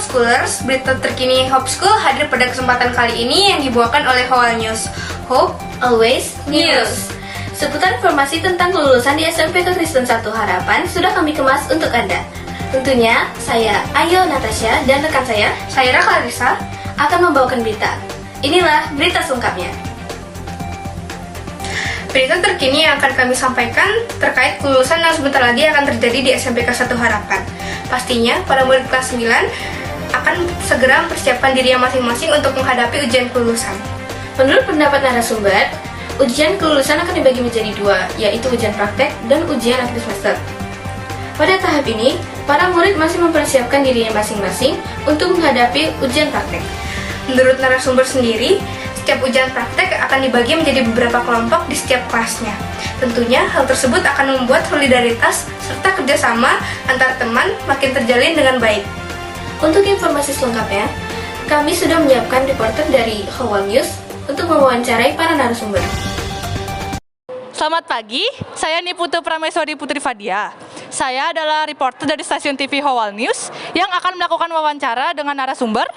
Homeschoolers, berita terkini Homeschool hadir pada kesempatan kali ini yang dibawakan oleh Howal News. Hope Always News. Seputar informasi tentang kelulusan di SMP Kristen 1 Harapan sudah kami kemas untuk Anda. Tentunya, saya Ayo Natasha dan rekan saya Clarissa akan membawakan berita. Inilah berita selengkapnya. Berita terkini yang akan kami sampaikan terkait kelulusan yang sebentar lagi akan terjadi di SMPK 1 Harapan. Pastinya, para murid kelas 9 akan segera mempersiapkan dirinya masing-masing untuk menghadapi ujian kelulusan. Menurut pendapat narasumber, ujian kelulusan akan dibagi menjadi dua, yaitu ujian praktek dan ujian akhir semester. Pada tahap ini, para murid masih mempersiapkan dirinya masing-masing untuk menghadapi ujian praktek. Menurut narasumber sendiri, setiap ujian praktek akan dibagi menjadi beberapa kelompok di setiap kelasnya. Tentunya hal tersebut akan membuat solidaritas serta kerjasama antar teman makin terjalin dengan baik. Untuk informasi selengkapnya, kami sudah menyiapkan reporter dari Howal News untuk mewawancarai para narasumber. Selamat pagi, saya Niputu Prameswari Putri Fadia. Saya adalah reporter dari stasiun TV Howal News yang akan melakukan wawancara dengan narasumber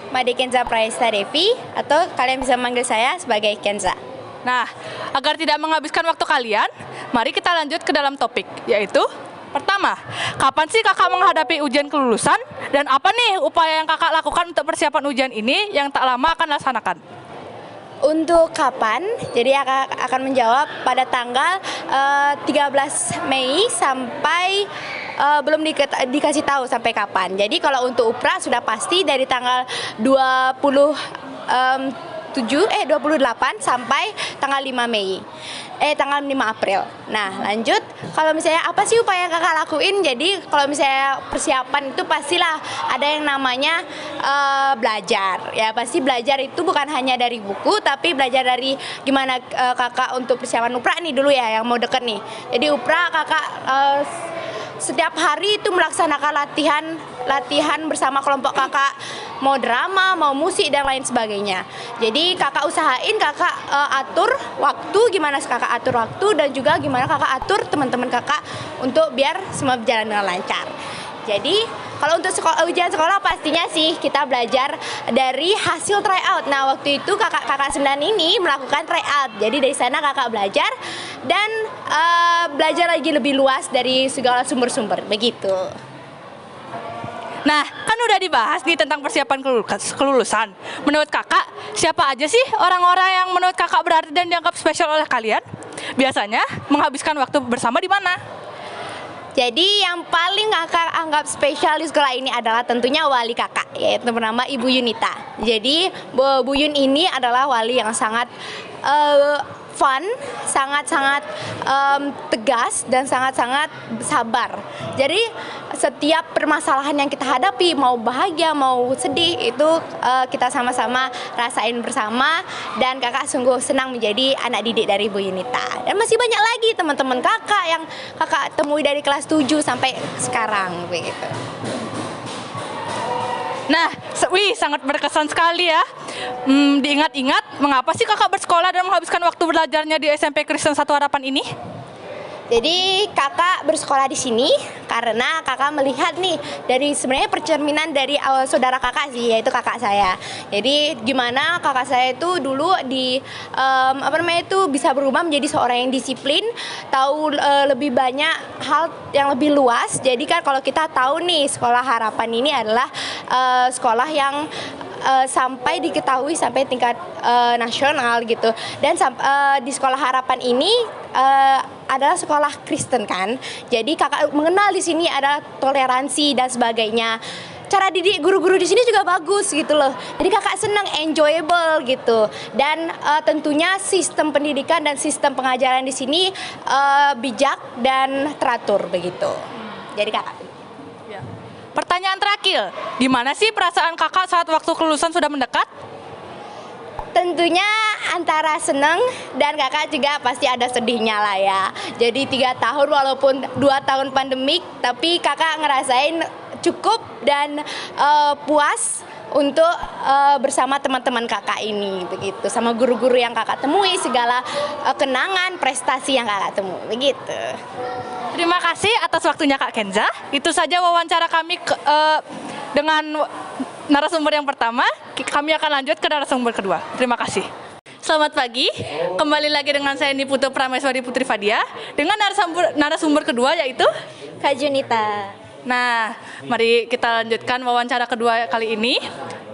Made Kenza Praesta Devi, atau kalian bisa manggil saya sebagai Kenza. Nah, agar tidak menghabiskan waktu kalian, mari kita lanjut ke dalam topik, yaitu pertama, kapan sih kakak menghadapi ujian kelulusan dan apa nih upaya yang kakak lakukan untuk persiapan ujian ini yang tak lama akan laksanakan? Untuk kapan? Jadi akan menjawab pada tanggal 13 Mei sampai belum dikasih tahu sampai kapan. Jadi kalau untuk UPRA sudah pasti dari tanggal 28 sampai tanggal 5 Mei. Tanggal 5 April. Nah, lanjut. Kalau misalnya apa sih upaya yang kakak lakuin? Jadi kalau misalnya persiapan itu pastilah ada yang namanya belajar. Ya, pasti belajar itu bukan hanya dari buku, tapi belajar dari gimana kakak untuk persiapan UPRA nih dulu ya, yang mau deket nih. Jadi UPRA kakak setiap hari itu melaksanakan latihan bersama kelompok kakak, mau drama, mau musik dan lain sebagainya. Jadi kakak usahain kakak atur waktu, gimana kakak atur waktu dan juga gimana kakak atur teman-teman kakak untuk biar semua berjalan dengan lancar. Jadi kalau untuk ujian sekolah pastinya sih kita belajar dari hasil tryout. Nah, waktu itu kakak 9 ini melakukan tryout. Jadi dari sana kakak belajar dan belajar lagi lebih luas dari segala sumber-sumber, begitu. Nah, kan udah dibahas nih tentang persiapan kelulusan. Menurut kakak, siapa aja sih orang-orang yang menurut kakak berarti dan dianggap spesial oleh kalian? Biasanya menghabiskan waktu bersama di mana? Jadi yang paling kakak anggap spesial di sekolah ini adalah tentunya wali kakak, yaitu bernama Ibu Yunita. Jadi Bu Yun ini adalah wali yang sangat fun, sangat-sangat tegas dan sangat-sangat sabar. Jadi setiap permasalahan yang kita hadapi, mau bahagia, mau sedih, itu kita sama-sama rasain bersama. Dan kakak sungguh senang menjadi anak didik dari Bu Yunita. Dan masih banyak lagi teman-teman kakak yang kakak temui dari kelas 7 sampai sekarang, begitu. Nah, sangat berkesan sekali ya. Diingat-ingat, mengapa sih kakak bersekolah dan menghabiskan waktu belajarnya di SMP Kristen 1 Harapan ini? Jadi kakak bersekolah di sini karena kakak melihat nih dari sebenarnya percerminan dari saudara kakak sih, yaitu kakak saya. Jadi gimana kakak saya itu dulu bisa berubah menjadi seorang yang disiplin, tahu lebih banyak hal yang lebih luas. Jadi kan kalau kita tahu nih sekolah harapan ini adalah sekolah yang sampai diketahui sampai tingkat nasional gitu. Dan di sekolah harapan ini adalah sekolah Kristen kan. Jadi kakak mengenal di sini ada toleransi dan sebagainya. Cara didik guru-guru di sini juga bagus gitu loh. Jadi kakak senang, enjoyable gitu. Dan tentunya sistem pendidikan dan sistem pengajaran di sini bijak dan teratur begitu. Jadi kakak. Pertanyaan terakhir, gimana sih perasaan kakak saat waktu kelulusan sudah mendekat? Tentunya antara seneng dan kakak juga pasti ada sedihnya lah ya. Jadi 3 tahun walaupun 2 tahun pandemik, tapi kakak ngerasain cukup dan puas untuk bersama teman-teman kakak ini begitu, sama guru-guru yang kakak temui, segala kenangan prestasi yang kakak temui begitu. Terima kasih atas waktunya Kak Kenza. Itu saja wawancara kami dengan narasumber yang pertama, kami akan lanjut ke narasumber kedua. Terima kasih. Selamat pagi, kembali lagi dengan saya Niputo Prameswari Putri Fadia dengan narasumber kedua yaitu Kak Junita. Nah, mari kita lanjutkan wawancara kedua kali ini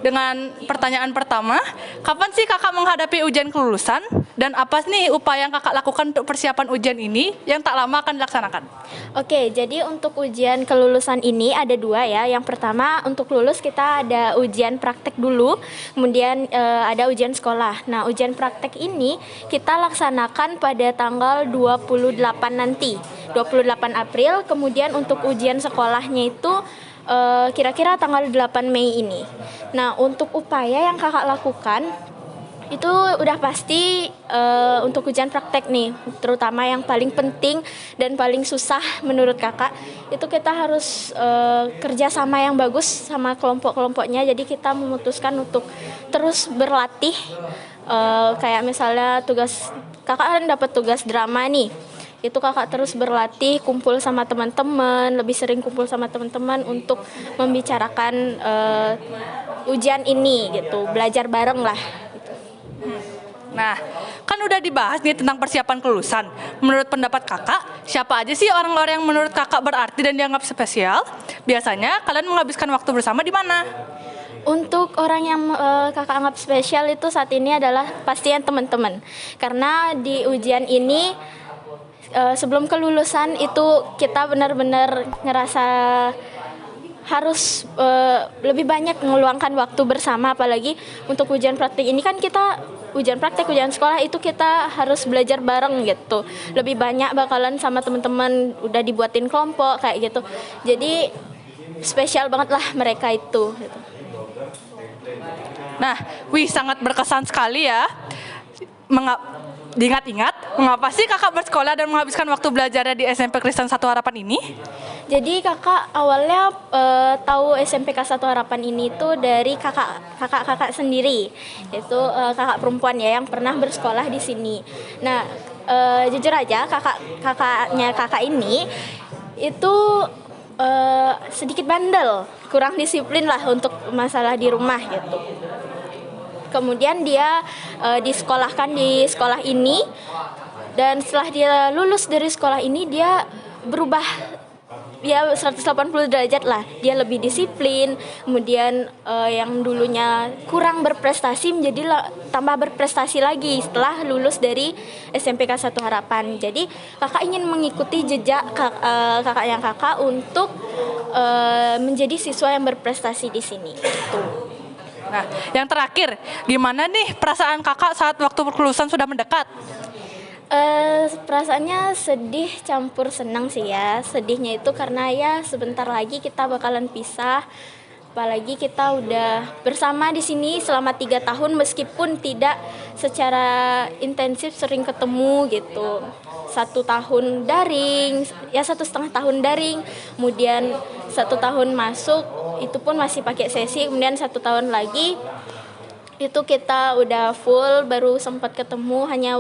dengan pertanyaan pertama. Kapan sih kakak menghadapi ujian kelulusan? Dan apa nih upaya yang kakak lakukan untuk persiapan ujian ini yang tak lama akan dilaksanakan? Oke, jadi untuk ujian kelulusan ini ada dua ya. Yang pertama untuk lulus kita ada ujian praktek dulu, kemudian ada ujian sekolah. Nah, ujian praktek ini kita laksanakan pada tanggal 28 nanti, 28 April. Kemudian untuk ujian sekolahnya itu kira-kira tanggal 8 Mei ini. Nah, untuk upaya yang kakak lakukan itu udah pasti untuk ujian praktek nih, terutama yang paling penting dan paling susah menurut kakak itu kita harus kerja sama yang bagus sama kelompok-kelompoknya. Jadi kita memutuskan untuk terus berlatih, kayak misalnya tugas kakak kan dapat tugas drama nih, itu kakak terus berlatih, kumpul sama teman-teman, lebih sering kumpul sama teman-teman untuk membicarakan ujian ini gitu, belajar bareng lah. Nah, kan udah dibahas nih tentang persiapan kelulusan. Menurut pendapat kakak, siapa aja sih orang-orang yang menurut kakak berarti dan dianggap spesial? Biasanya kalian menghabiskan waktu bersama di mana? Untuk orang yang kakak anggap spesial itu saat ini adalah pastinya teman-teman. Karena di ujian ini sebelum kelulusan itu kita benar-benar ngerasa harus lebih banyak meluangkan waktu bersama, apalagi untuk ujian praktik ini kan kita ujian praktek, ujian sekolah itu kita harus belajar bareng gitu. Lebih banyak bakalan sama teman-teman, udah dibuatin kelompok kayak gitu. Jadi spesial banget lah mereka itu gitu. Nah, sangat berkesan sekali ya. Diingat-ingat, mengapa sih kakak bersekolah dan menghabiskan waktu belajarnya di SMP Kristen Satu Harapan ini? Jadi kakak awalnya tahu SMPK Satu Harapan ini tuh dari kakak sendiri, yaitu kakak perempuan ya yang pernah bersekolah di sini. Nah, jujur aja kakaknya kakak ini itu sedikit bandel, kurang disiplin lah untuk masalah di rumah gitu. Kemudian dia disekolahkan di sekolah ini, dan setelah dia lulus dari sekolah ini dia berubah ya 180 derajat lah. Dia lebih disiplin, kemudian yang dulunya kurang berprestasi menjadi tambah berprestasi lagi setelah lulus dari SMPK Satu Harapan. Jadi kakak ingin mengikuti jejak kakak untuk menjadi siswa yang berprestasi di sini. Nah, yang terakhir, gimana nih perasaan kakak saat waktu kelulusan sudah mendekat? Perasaannya sedih campur senang sih ya. Sedihnya itu karena ya sebentar lagi kita bakalan pisah. Apalagi kita udah bersama di sini selama 3 tahun meskipun tidak secara intensif sering ketemu gitu. 1 tahun daring, ya 1,5 tahun daring, kemudian 1 tahun masuk itu pun masih pakai sesi, kemudian 1 tahun lagi itu kita udah full, baru sempat ketemu hanya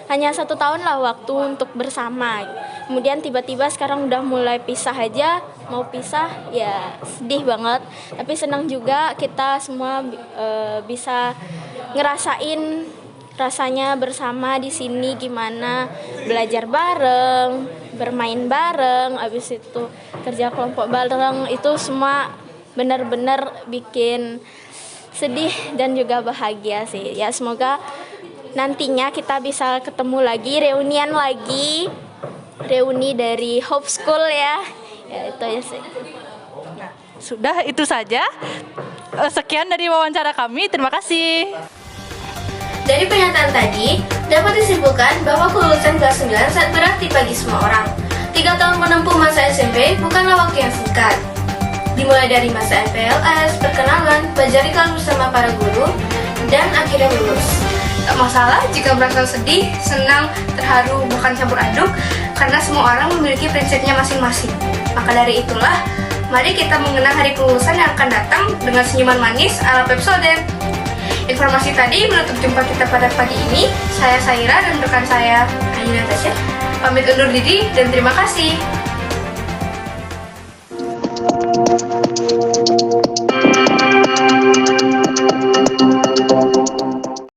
1 tahun lah waktu untuk bersama. Kemudian tiba-tiba sekarang udah mulai pisah aja, mau pisah ya sedih banget. Tapi senang juga kita semua bisa ngerasain rasanya bersama di sini, gimana belajar bareng, bermain bareng, abis itu kerja kelompok bareng, itu semua benar-benar bikin sedih dan juga bahagia sih. Ya semoga nantinya kita bisa ketemu lagi, reuni dari Hope School ya. Ya itu ya sih. Nah, sudah itu saja. Sekian dari wawancara kami. Terima kasih. Dari pernyataan tadi, dapat disimpulkan bahwa kelulusan kelas 9 sangat berarti bagi semua orang. 3 tahun menempuh masa SMP bukanlah waktu yang singkat. Dimulai dari masa MPLS, perkenalan, belajar bersama para guru, dan akhirnya lulus. Tak masalah jika merasa sedih, senang, terharu, bahkan campur aduk, karena semua orang memiliki prinsipnya masing-masing. Maka dari itulah, mari kita mengenang hari kelulusan yang akan datang dengan senyuman manis ala Pepsodent. Informasi tadi menutup jumpa kita pada pagi ini. Saya Saira dan rekan saya, Ayu Natasha, pamit undur diri dan terima kasih.